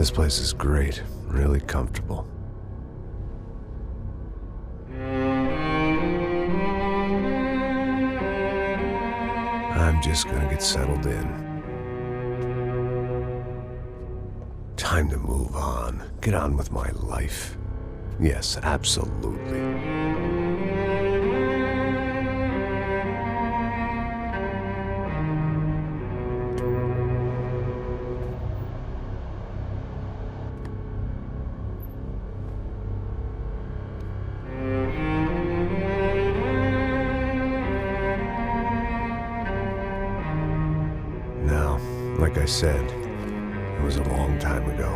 This place is great, really comfortable. I'm just gonna get settled in. Time to move on. Get on with my life. Yes, absolutely. Now, like I said, it was a long time ago.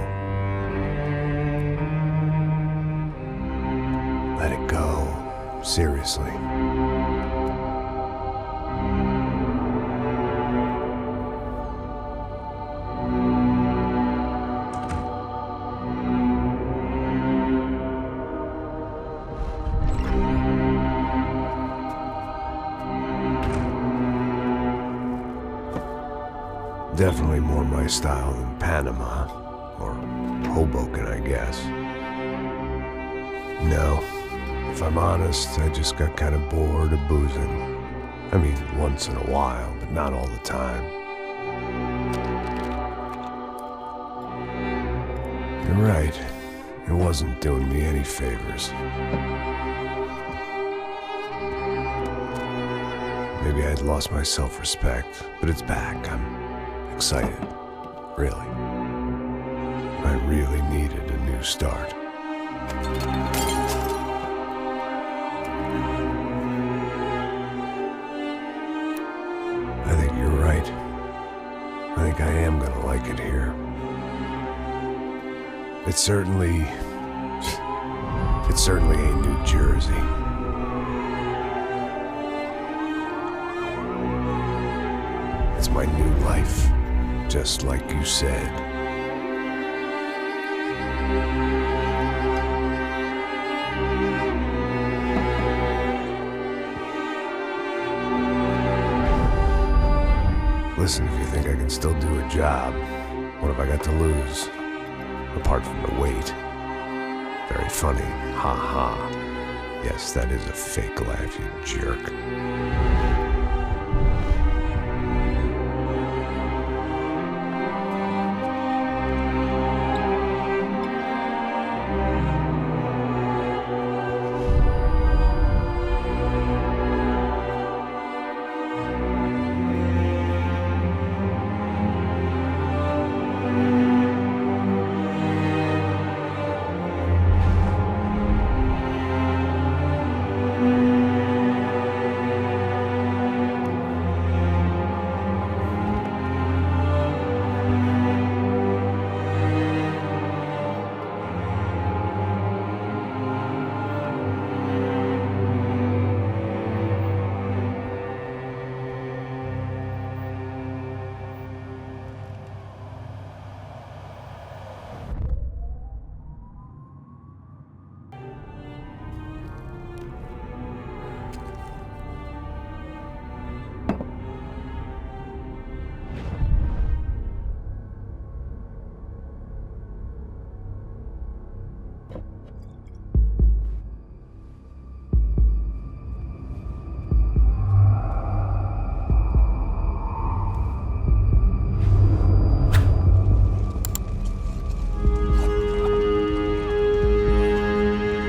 Let it go. Seriously. Definitely more my style than Panama, or Hoboken, I guess. No, if I'm honest, I just got kind of bored of boozing. I mean, once in a while, but not all the time. You're right, it wasn't doing me any favors. Maybe I'd lost my self-respect, but it's back. I'm excited, really. I really needed a new start. I think you're right. I think I am gonna like it here. It's certainly ain't New Jersey. It's my new life. Just like you said. Listen, if you think I can still do a job, what have I got to lose? Apart from the weight. Very funny. Ha ha. Yes, that is a fake laugh, you jerk.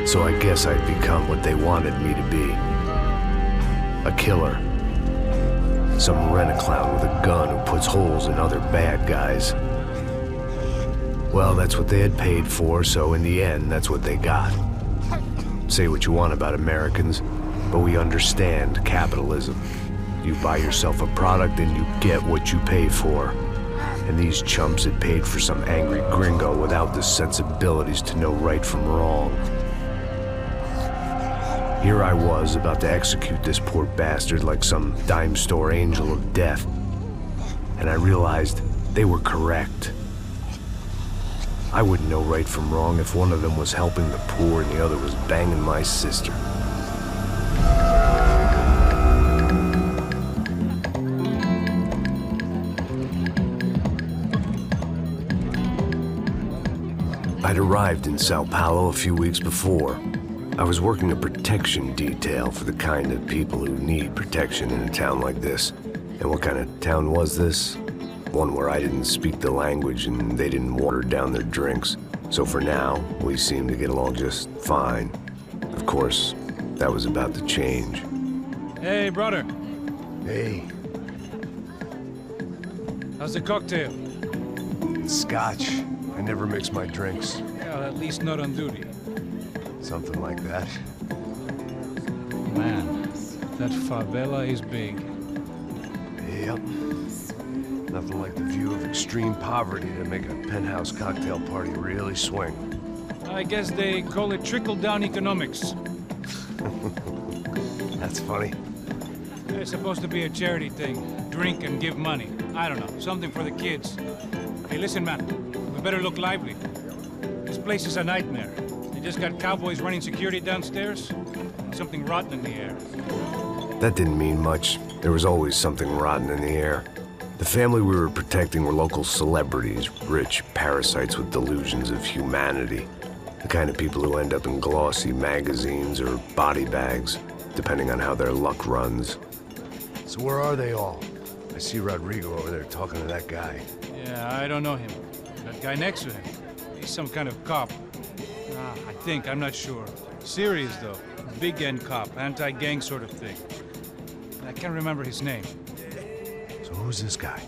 So I guess I'd become what they wanted me to be. A killer. Some rent-a-clown with a gun who puts holes in other bad guys. Well, that's what they had paid for, so in the end, that's what they got. Say what you want about Americans, but we understand capitalism. You buy yourself a product and you get what you pay for. And these chumps had paid for some angry gringo without the sensibilities to know right from wrong. Here I was, about to execute this poor bastard like some dime store angel of death. And I realized they were correct. I wouldn't know right from wrong if one of them was helping the poor and the other was banging my sister. arrived in Sao Paulo a few weeks before. I was working a protection detail for the kind of people who need protection in a town like this. And what kind of town was this? One where I didn't speak the language and they didn't water down their drinks. So for now, we seemed to get along just fine. Of course, that was about to change. Hey, brother. Hey. How's the cocktail? Scotch. I never mix my drinks. Well, at least not on duty. Something like that. Man, that favela is big. Yep. Nothing like the view of extreme poverty to make a penthouse cocktail party really swing. I guess they call it trickle-down economics. That's funny. It's supposed to be a charity thing. Drink and give money. I don't know, something for the kids. Hey, listen, man. We better look lively. This place is a nightmare. They just got cowboys running security downstairs. And something rotten in the air. That didn't mean much. There was always something rotten in the air. The family we were protecting were local celebrities, rich parasites with delusions of humanity. The kind of people who end up in glossy magazines or body bags, depending on how their luck runs. So where are they all? I see Rodrigo over there talking to that guy. Yeah, I don't know him. That guy next to him. He's some kind of cop. I think, I'm not sure. Serious, though. Big end cop, anti-gang sort of thing. I can't remember his name. So who's this guy?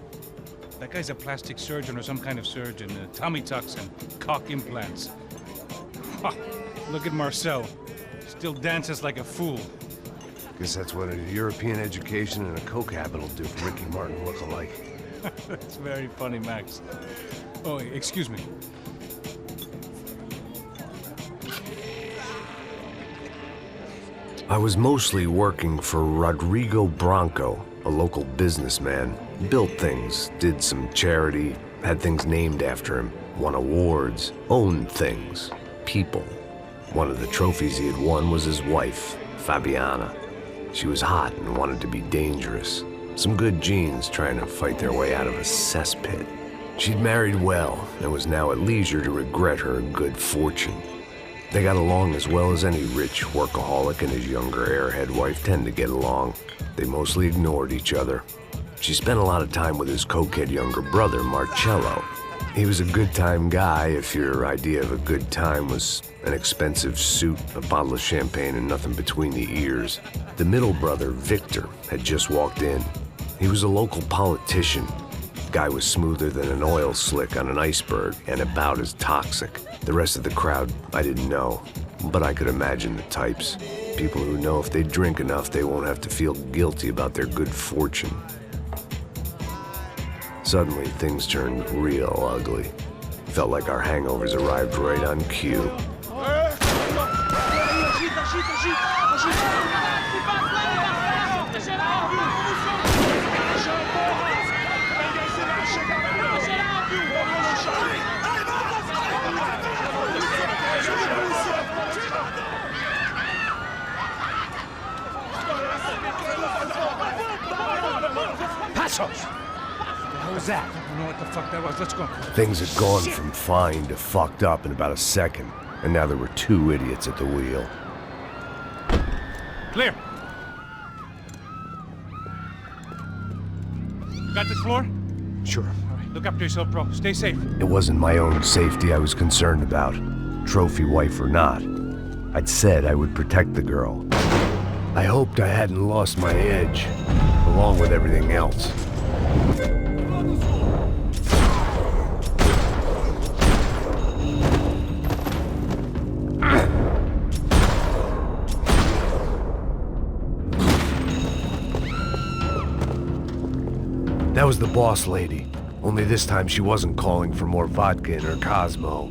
That guy's a plastic surgeon or some kind of surgeon. Tummy tucks and cock implants. Look at Marcel. Still dances like a fool. Guess that's what a European education and a coke habit will do for Ricky Martin look-alike. That's very funny, Max. Oh, excuse me. I was mostly working for Rodrigo Branco, a local businessman. Built things, did some charity, had things named after him, won awards, owned things, people. One of the trophies he had won was his wife, Fabiana. She was hot and wanted to be dangerous. Some good genes trying to fight their way out of a cesspit. She'd married well and was now at leisure to regret her good fortune. They got along as well as any rich workaholic and his younger airhead wife tend to get along. They mostly ignored each other. She spent a lot of time with his cokehead younger brother, Marcello. He was a good-time guy if your idea of a good time was an expensive suit, a bottle of champagne, and nothing between the ears. The middle brother, Victor, had just walked in. He was a local politician. Guy was smoother than an oil slick on an iceberg and about as toxic. The rest of the crowd, I didn't know, but I could imagine the types. People who know if they drink enough, they won't have to feel guilty about their good fortune. Suddenly, things turned real ugly. Felt like our hangovers arrived right on cue. Passos! What was that? I don't know what the fuck that was. Let's go. Things had gone from fine to fucked up in about a second, and now there were two idiots at the wheel. Clear. You got this floor? Sure. All right, look after yourself, bro. Stay safe. It wasn't my own safety I was concerned about, trophy wife or not. I'd said I would protect the girl. I hoped I hadn't lost my edge, along with everything else. That was the boss lady, only this time she wasn't calling for more vodka in her Cosmo.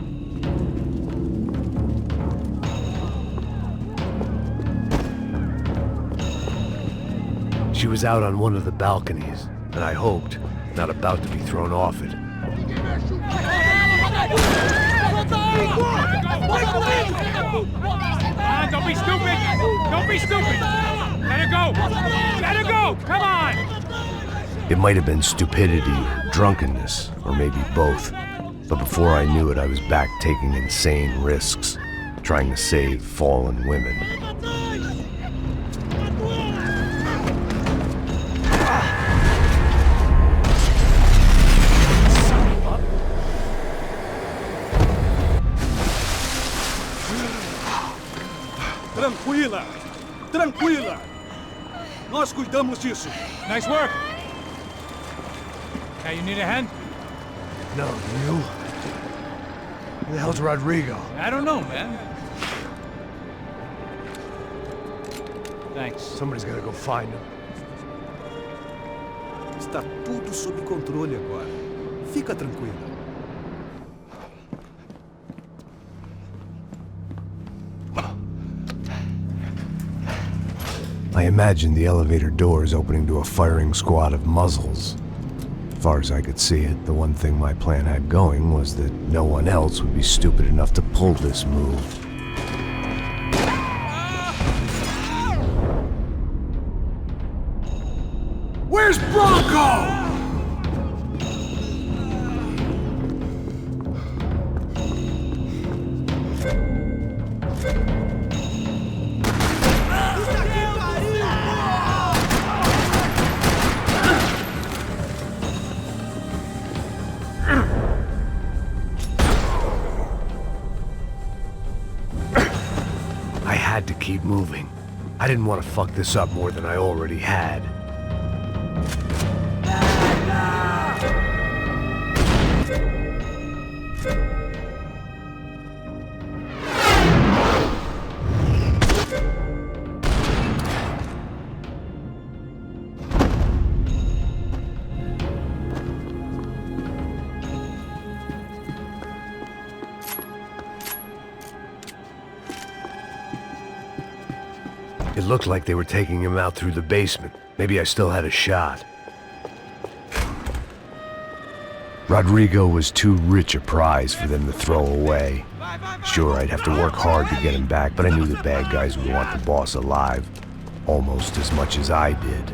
She was out on one of the balconies, and I hoped, not about to be thrown off it. Don't be stupid! Don't be stupid! Let her go! Let her go! Come on! It might have been stupidity, drunkenness, or maybe both. But before I knew it, I was back taking insane risks, trying to save fallen women. Tranquila! Tranquila! Nós cuidamos disso. Nice work. Hey, you need a hand? No, you? Who the hell's Rodrigo? I don't know, man. Thanks. Somebody's gotta go find him. Está tudo sob controle agora. Fica tranquila. I imagined the elevator doors opening to a firing squad of muzzles. As far as I could see it, the one thing my plan had going was that no one else would be stupid enough to pull this move. Where's Bronco? I had to keep moving. I didn't want to fuck this up more than I already had. It looked like they were taking him out through the basement. Maybe I still had a shot. Rodrigo was too rich a prize for them to throw away. Sure, I'd have to work hard to get him back, but I knew the bad guys would want the boss alive. Almost as much as I did.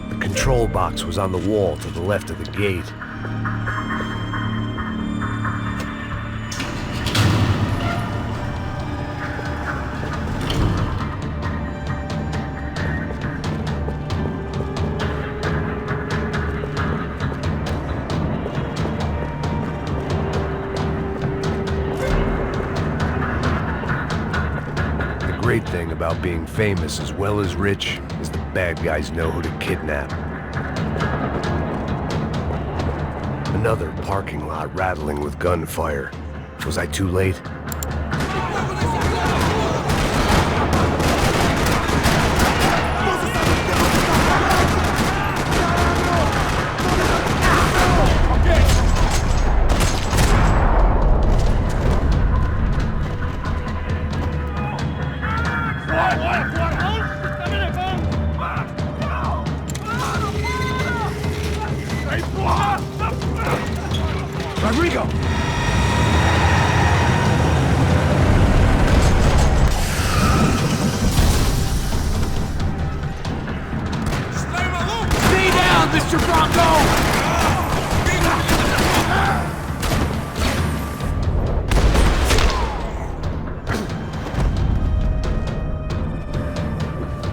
The control box was on the wall to the left of the gate. The great thing about being famous as well as rich is the bad guys know who to kidnap. Another parking lot rattling with gunfire. Was I too late? Rodrigo! Stay down, Mr. Bronco!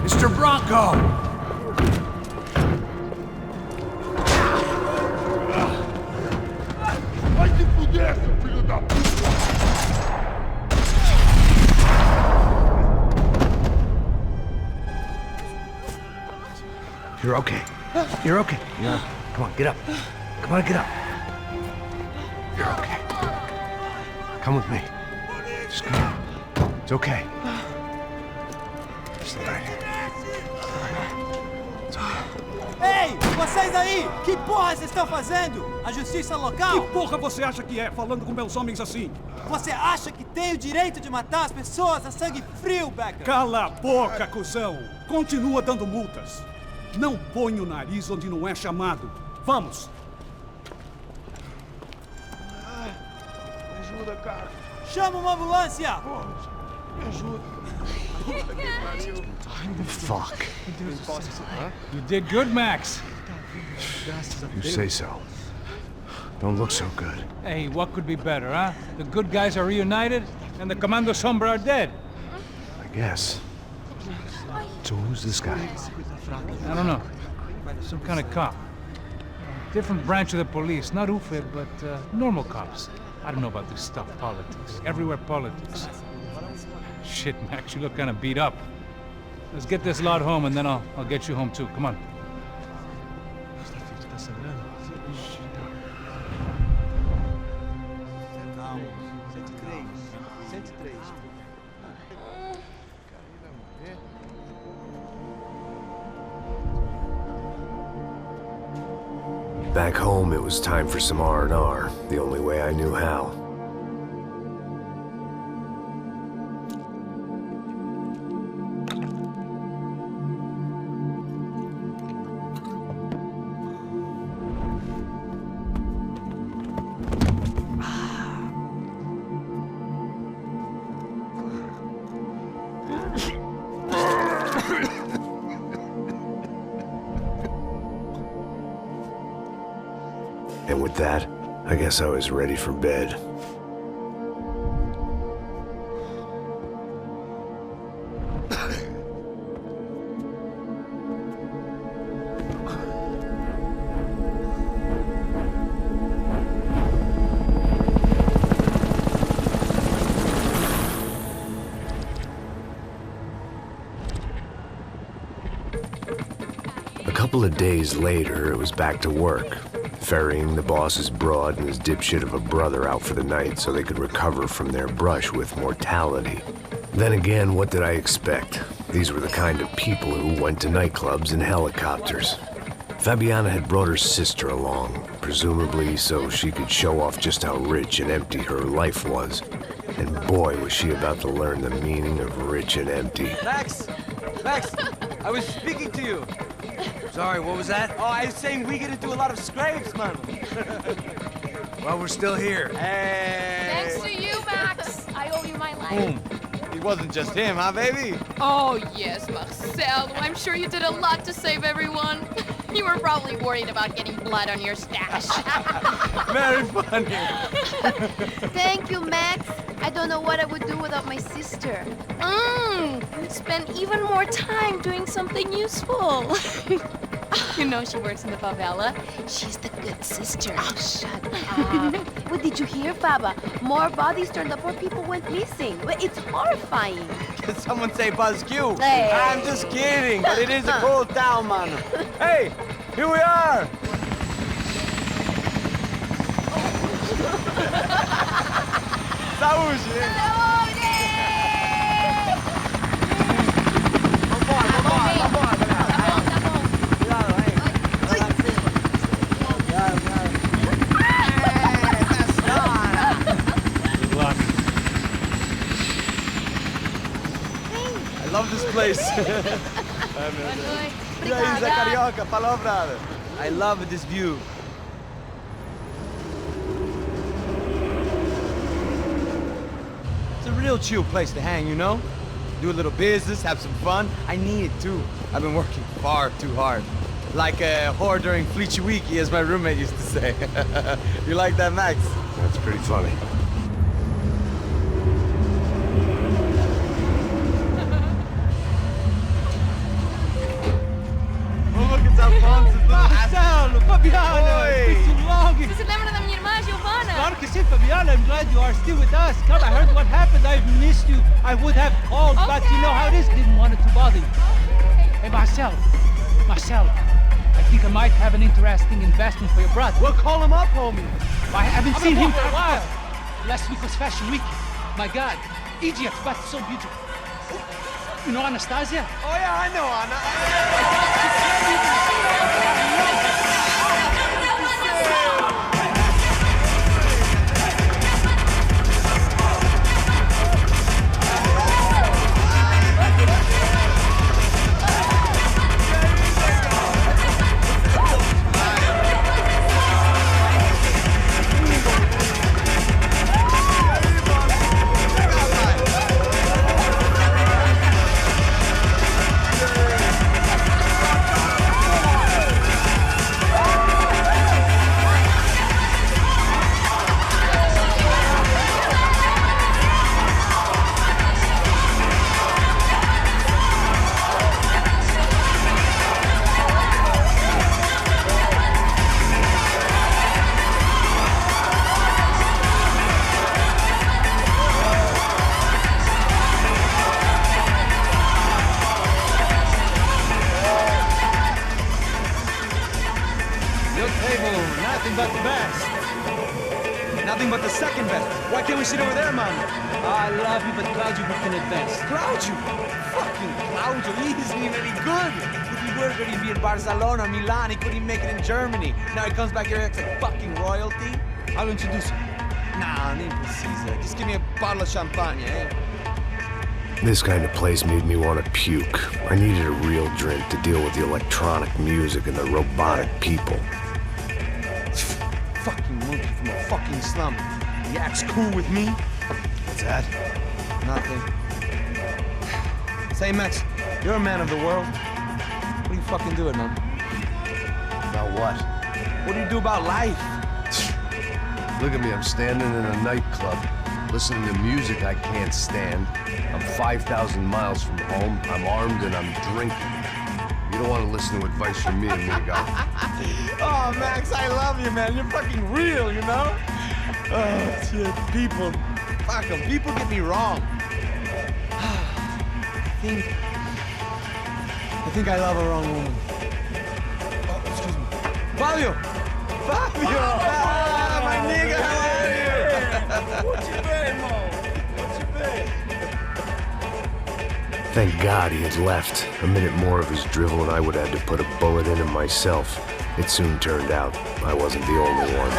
Mr. Bronco! You're okay. You're okay. Yeah. Come on, get up. Come on, get up. You're okay. Come with me. Just come on. It's okay. Just lay right here. Ei, vocês aí! Que porra vocês estão fazendo? A justiça local? Que porra você acha que é, falando com meus homens assim? Você acha que tem o direito de matar as pessoas a sangue frio, Becker? Cala a boca, cuzão! Continua dando multas. Não põe o nariz onde não é chamado. Vamos! Me ajuda, cara. Chama uma ambulância! Me ajuda. Fuck. You did good, Max. You say so. Don't look so good. Hey, what could be better, huh? The good guys are reunited, and the Commando Sombra are dead. I guess. So who's this guy? I don't know. Some kind of cop. Different branch of the police. Not UFE, but normal cops. I don't know about this stuff, politics. Everywhere politics. Shit, Max, you look kind of beat up. Let's get this lot home, and then I'll get you home too. Come on. Back home, it was time for some R&R, the only way I knew how. And with that, I guess I was ready for bed. A couple of days later, it was back to work. Ferrying the boss's broad and his dipshit of a brother out for the night so they could recover from their brush with mortality. Then again, what did I expect? These were the kind of people who went to nightclubs in helicopters. Fabiana had brought her sister along, presumably so she could show off just how rich and empty her life was. And boy, was she about to learn the meaning of rich and empty. Max! Max! I was speaking to you. Sorry, what was that? Oh, I was saying we get into a lot of scrapes, man. Well, we're still here. Hey! Thanks to you, Max. I owe you my life. It wasn't just him, huh, baby? Oh, yes, Marcel. I'm sure you did a lot to save everyone. You were probably worried about getting blood on your stash. Very funny. Thank you, Max. I don't know what I would do without my sister. Spend even more time doing something useful. You know she works in the favela. She's the good sister. Oh, shut up. What did you hear, Baba? More bodies turned up where people went missing. It's horrifying. Did someone say Buzz Q? Hey. I'm just kidding, but it is a cool town, man. Hey, here we are. Saúde! I love this place. E aí, Zé Carioca, palavra. I love this view. It's a real chill place to hang, you know? Do a little business, have some fun. I need it too. I've been working far too hard. Like a whore during Fleechy Weeky, as my roommate used to say. You like that, Max? That's pretty funny. Marcelo, Fabiana, Oi. it's too long. Você se lembra da minha irmã, Giovanna? Claro que sim, Fabiana. I'm glad you are still with us. Come, I heard what happened. I've missed you. I would have called, but you know how it is. Didn't want it to bother you. Hey, Marcelo, I think I might have an interesting investment for your brother. Well, call him up, homie. I haven't seen him for a while. Last week was Fashion Week. My God, Egypt, but so beautiful. You know Anastasia? Oh yeah, I know Anna. Your table, nothing but the best. Nothing but the second best. Why can't we sit over there, man? I love you, but Claudio booked in advance. Claudio! Fucking Claudio, he isn't even any good. If he were going to be in Barcelona, Milan, he couldn't make it in Germany. Now he comes back here and acts like fucking royalty. I'll introduce you. Nah, need Caesar. Just give me a bottle of champagne, eh? This kind of place made me want to puke. I needed a real drink to deal with the electronic music and the robotic people. Fucking monkey from a fucking slum. He acts cool with me. What's that? Nothing. Say, Max, you're a man of the world. What do you fucking do it, man? About what? What do you do about life? Look at me, I'm standing in a nightclub, listening to music I can't stand. I'm 5,000 miles from home, I'm armed, and I'm drinking. You don't want to listen to advice from me, amigo. Oh, Max, I love you, man. You're fucking real, you know? Oh, shit, people. Fuck 'em. People get me wrong. I think I love a wrong woman. Oh, excuse me. Fabio! Fabio! Ah, my nigga, how are you? What you been, Mo? What you been? Thank God he had left. A minute more of his drivel and I would have had to put a bullet in him myself. It soon turned out I wasn't the only one.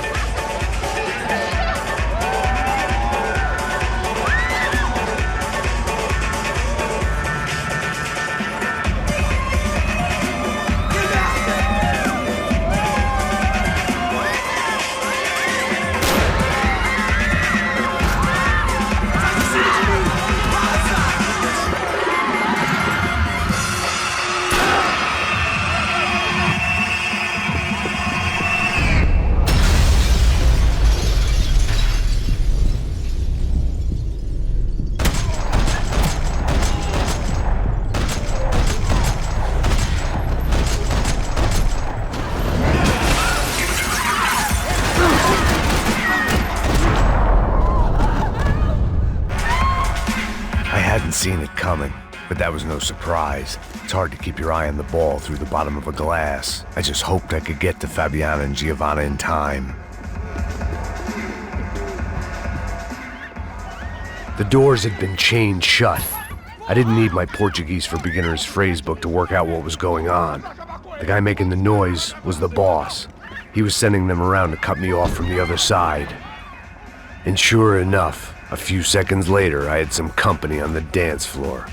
Seen it coming, but that was no surprise. It's hard to keep your eye on the ball through the bottom of a glass. I just hoped I could get to Fabiana and Giovanna in time. The doors had been chained shut. I didn't need my Portuguese for Beginners phrase book to work out what was going on. The guy making the noise was the boss. He was sending them around to cut me off from the other side. And sure enough, a few seconds later, I had some company on the dance floor.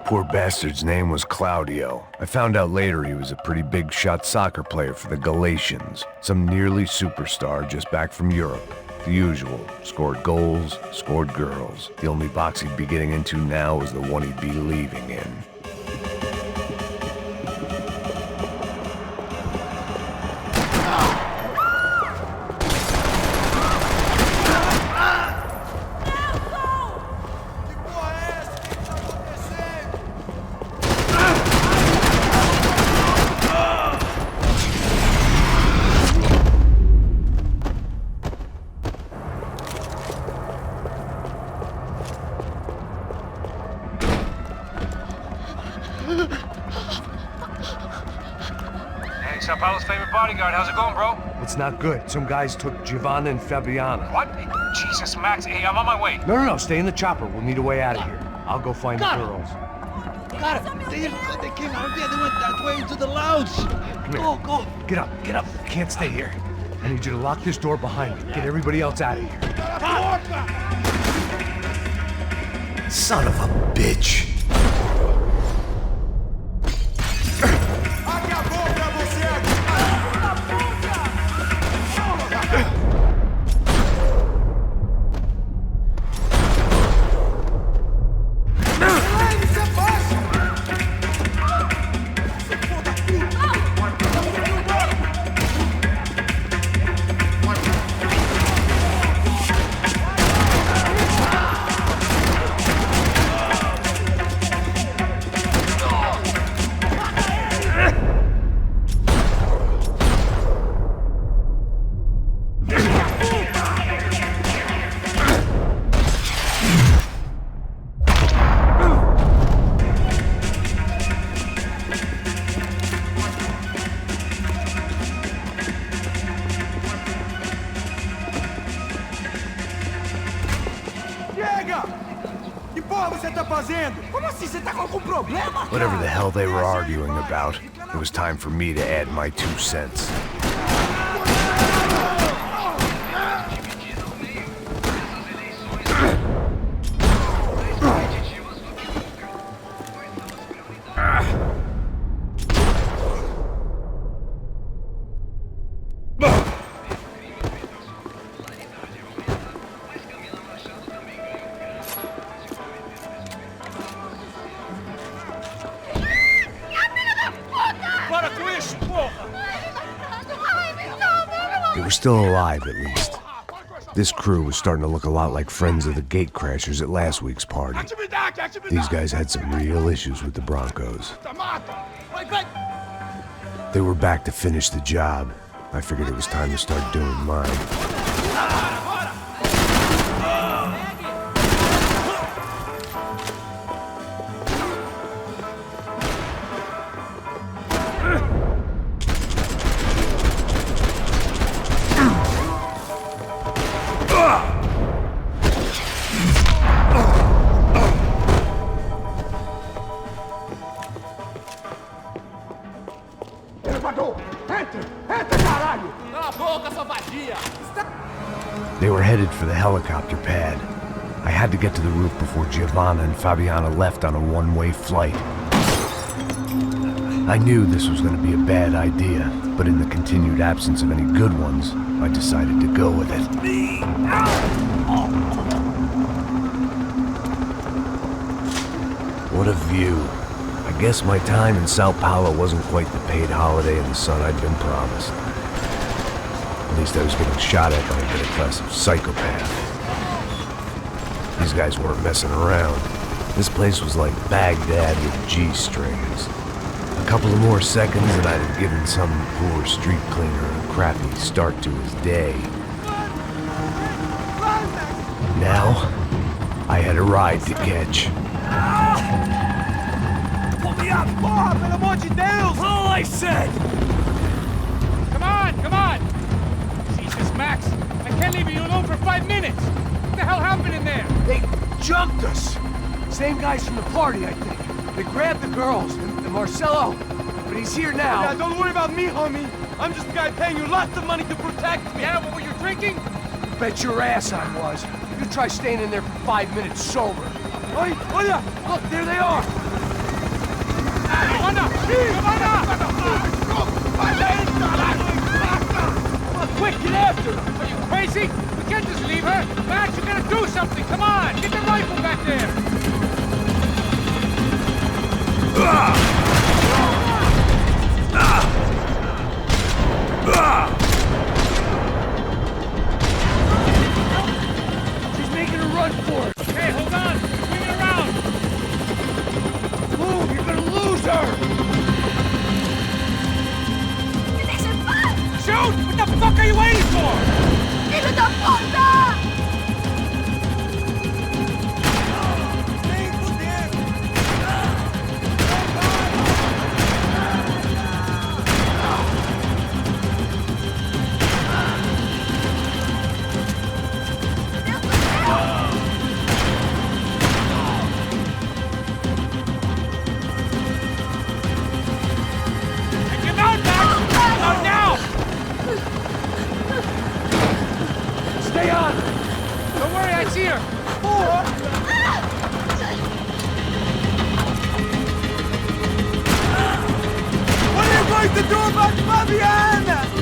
Poor bastard's name was Claudio. I found out later he was a pretty big shot soccer player for the Galatians. Some nearly superstar just back from Europe. The usual. Scored goals, scored girls. The only box he'd be getting into now was the one he'd be leaving in. Hey, Sao Paulo's favorite bodyguard. How's it going, bro? It's not good. Some guys took Giovanna and Fabiana. What? Jesus, Max. Hey, I'm on my way. No, stay in the chopper. We'll need a way out of here. I'll go find the girls. Got it. They came out there. They went that way into the lounge. Go. Get up. Can't stay here. I need you to lock this door behind me. Get everybody else out of here. Son of a bitch. Whatever the hell they were arguing about, it was time for me to add my 2 cents. They were still alive, at least. This crew was starting to look a lot like friends of the gatecrashers at last week's party. These guys had some real issues with the Broncos. They were back to finish the job. I figured it was time to start doing mine. They were headed for the helicopter pad. I had to get to the roof before Giovanna and Fabiana left on a one-way flight. I knew this was going to be a bad idea, but in the continued absence of any good ones, I decided to go with it. What a view. I guess my time in Sao Paulo wasn't quite the paid holiday in the sun I'd been promised. At least I was getting shot at by a middle-class psychopath. These guys weren't messing around. This place was like Baghdad with G-strings. A couple of more seconds and I'd have given some poor street cleaner a crappy start to his day. Now, I had a ride to catch. Pull me up! Porra, pelo amor de Deus! All I said! Come on! Jesus, Max, I can't leave you alone for 5 minutes. What the hell happened in there? They jumped us! Same guys from the party, I think. They grabbed the girls, and Marcelo, but he's here now. Yeah, don't worry about me, homie. I'm just a guy paying you lots of money to protect me. Yeah, what were you drinking? Bet your ass I was. You try staying in there for 5 minutes sober. Oi, olha! Look, there they are! Quick, get after her! Are you crazy? We can't just leave her! Max, you gotta do something! Come on! Get the rifle back there! She's making a run for it! Hey, hold on! Swing it around! Move! You're gonna lose her! Shoot! What the fuck are you waiting for? ¡Hijo de puta!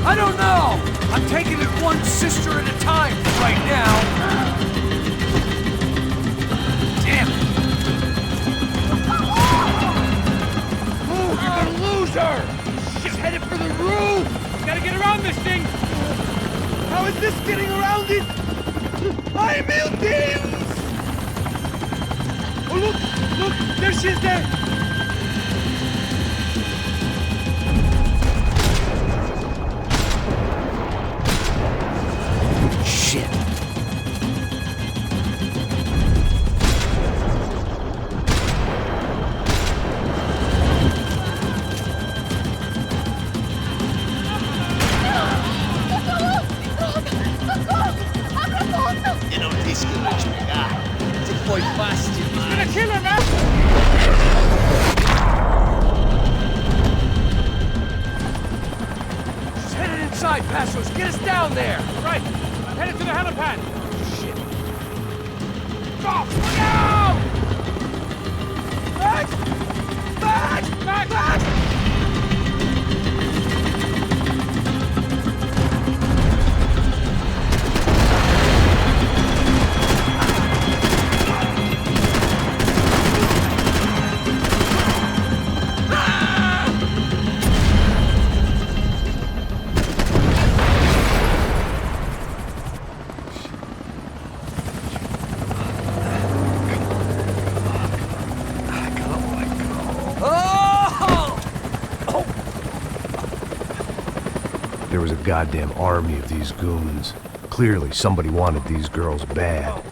I don't know! I'm taking it one sister at a time right now. Damn it! Move, you're gonna lose her! She's headed for the roof! Gotta get around this thing! How is this getting around it? Ay, meu Deus! Oh, look, there she is there! Shit. Eu não disse que eu ia te pegar. Você foi fácil demais. Gonna kill her, man! She's headed inside, Passos. Get us down there. Right, I'm headed to the helipad. Shit. Stop! Look out! Max! Max! Max! Max! There was a goddamn army of these goons. Clearly, somebody wanted these girls bad.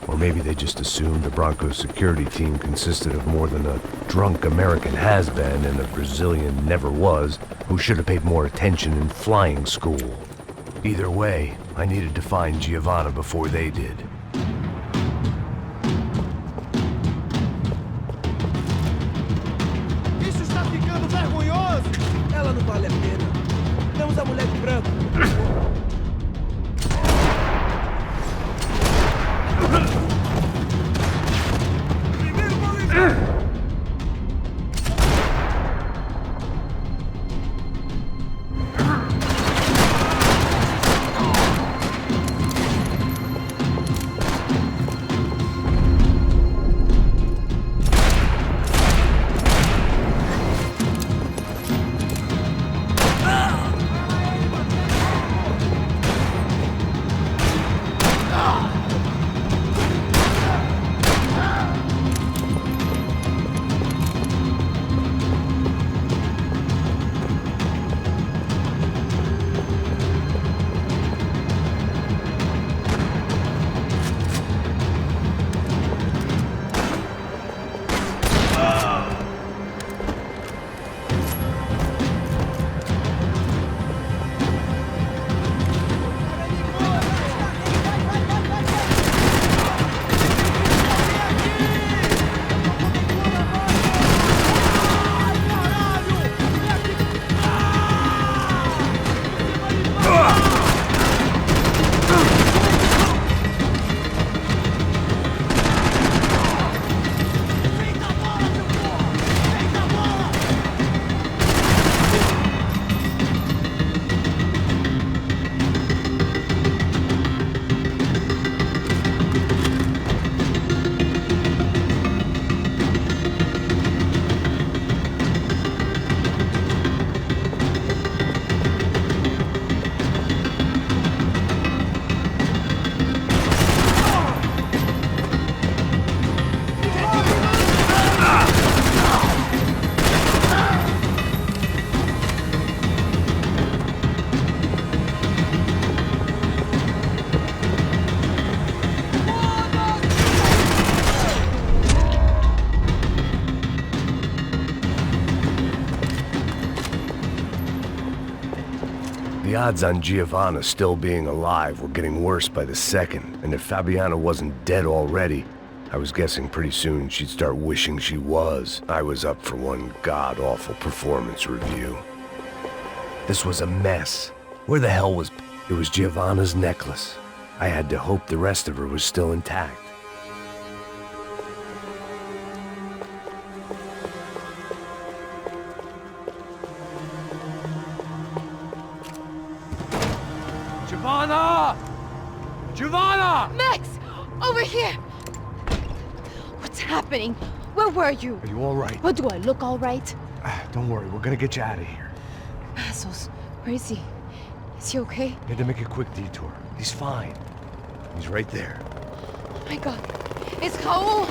Or maybe they just assumed the Broncos security team consisted of more than a drunk American has-been and a Brazilian never was who should have paid more attention in flying school. Either way, I needed to find Giovanna before they did. Isso está ficando vergonhoso! Ela não vale a pena. Temos a mulher de branco. Primeiro polícia! The odds on Giovanna still being alive were getting worse by the second, and if Fabiana wasn't dead already, I was guessing pretty soon she'd start wishing she was. I was up for one god-awful performance review. This was a mess. Where the hell was... It was Giovanna's necklace. I had to hope the rest of her was still intact. Giovanna! Max! Over here! What's happening? Where were you? Are you all right? What, do I look all right? Don't worry, we're gonna get you out of here. Passos, where is he? Is he okay? Had to make a quick detour. He's fine. He's right there. Oh my god. It's Raul!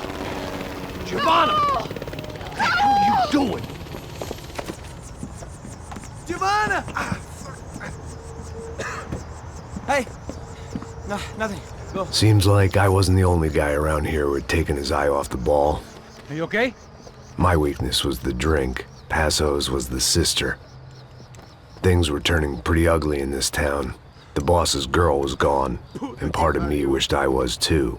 Giovanna! No! What the hell are you doing? Giovanna! Hey! No, nothing. Go. Seems like I wasn't the only guy around here who had taken his eye off the ball. Are you okay? My weakness was the drink. Passo's was the sister. Things were turning pretty ugly in this town. The boss's girl was gone, and part of me wished I was too.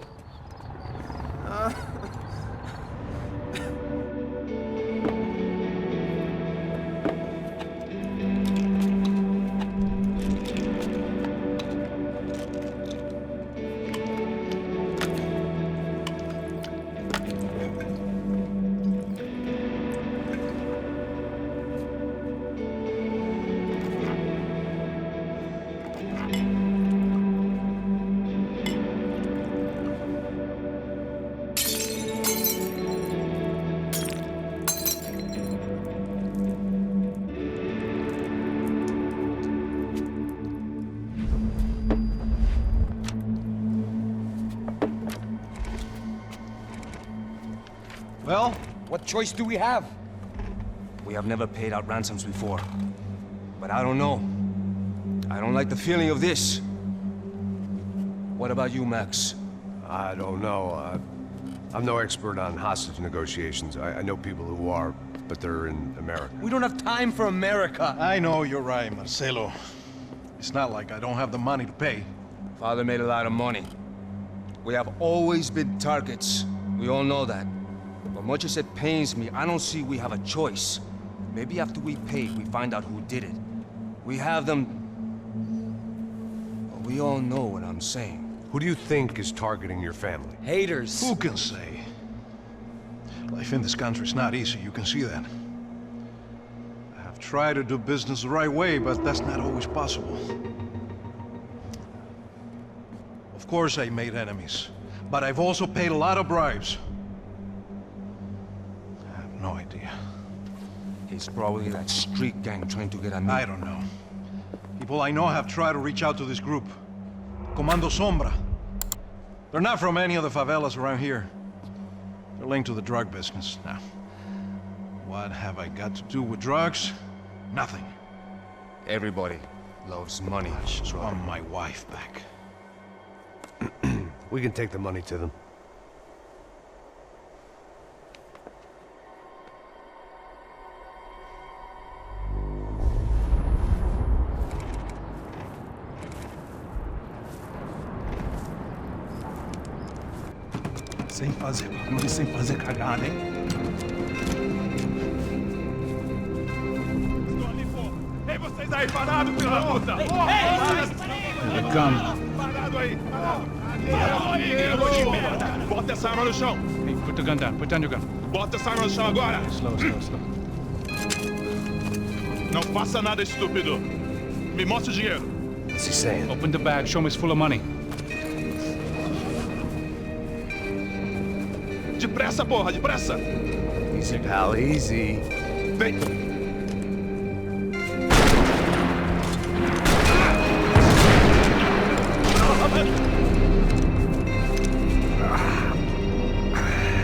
Well, what choice do we have? We have never paid out ransoms before. But I don't know. I don't like the feeling of this. What about you, Max? I don't know. I'm no expert on hostage negotiations. I know people who are, but they're in America. We don't have time for America. I know you're right, Marcelo. It's not like I don't have the money to pay. Father made a lot of money. We have always been targets. We all know that. But much as it pains me, I don't see we have a choice. Maybe after we pay, we find out who did it. We have them... Well, we all know what I'm saying. Who do you think is targeting your family? Haters. Who can say? Life in this country is not easy, you can see that. I have tried to do business the right way, but that's not always possible. Of course I made enemies, but I've also paid a lot of bribes. I have no idea. It's probably that street gang trying to get at me. I don't know. People I know have tried to reach out to this group. Comando Sombra. They're not from any of the favelas around here. They're linked to the drug business. Now, what have I got to do with drugs? Nothing. Everybody loves money. I just want my wife back. We can take the money to them. Sem fazer barulho e sem fazer cagada, hein? Estou ali, pô! Ei, vocês aí parados, filho da puta! Here they come. Parado aí! Parado aí, negócio de merda! Bota essa arma no chão! Hey, put the gun down. Put down your gun. Bota essa arma no chão agora! Slow, slow, slow. Não faça nada, estúpido! Me mostre o dinheiro! What's he saying? Open the bag. Show me it's full of money. Depressa, porra! Depressa! Easy, pal, easy. Vem!